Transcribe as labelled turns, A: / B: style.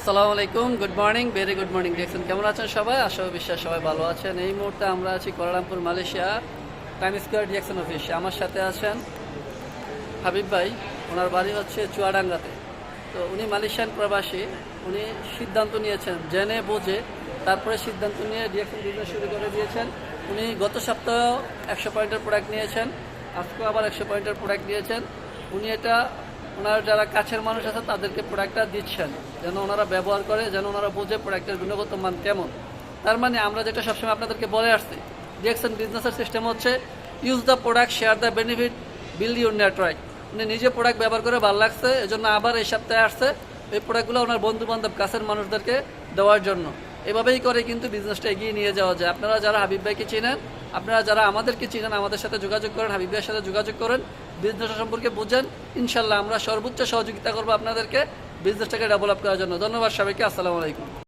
A: আসসালামু আলাইকুম, good morning, very good morning. দেখছেন কেমন আছেন সবাই? আশা ও বিশ্বাস সবাই ভালো আছেন। এই মুহূর্তে আমরা আছি Kuala Lumpur, Malaysia, time square DXN office. আমার সাথে আছেন হাবিব ভাই, ওনার বাড়ি হচ্ছে চুয়াডাঙ্গাতে। তো উনি মালয়েশিয়ান প্রবাসী। উনি সিদ্ধান্ত নিয়েছেন জেনে বুঝে, তারপরে সিদ্ধান্ত নিয়ে ডিএক্সন বিজনেস শুরু করে দিয়েছেন। উনি গত সপ্তাহ 100 পয়েন্টের প্রোডাক্ট নিয়েছেন, আজকেও আবার 100 পয়েন্টের প্রোডাক্ট নিয়েছেন। উনি এটা ওনার যারা কাছের মানুষ আছে তাদেরকে প্রোডাক্টটা দিচ্ছেন, যেন ওনারা ব্যবহার করে, যেন ওনারা বোঝে প্রোডাক্টের গুণগত মান কেমন। তার মানে আমরা যেটা সবসময় আপনাদেরকে বলে আসছি, ডিএক্সন বিজনেসের সিস্টেম হচ্ছে use the product, share the benefit, build your network. উনি নিজে প্রোডাক্ট ব্যবহার করে ভালো লাগছে, এজন্য আবার এই সপ্তাহে আসছে এই প্রোডাক্টগুলো ওনার বন্ধু বান্ধব কাছের মানুষদেরকে দেওয়ার জন্য। এভাবেই করে কিন্তু বিজনেসটা এগিয়ে নিয়ে যাওয়া যায়। আপনারা যারা হাবিব ভাইকে চিনেন, আপনারা যারা আমাদেরকে চিনেন, আমাদের সাথে যোগাযোগ করেন, হাবিব ভাইয়ের সাথে যোগাযোগ করেন, বিজনেস সম্পর্কে বুঝেন। ইনশাল্লাহ আমরা সর্বোচ্চ সহযোগিতা করবো আপনাদেরকে বিজনেসটাকে ডেভেলপ করার জন্য। ধন্যবাদ সবাইকে। আসসালামু আলাইকুম।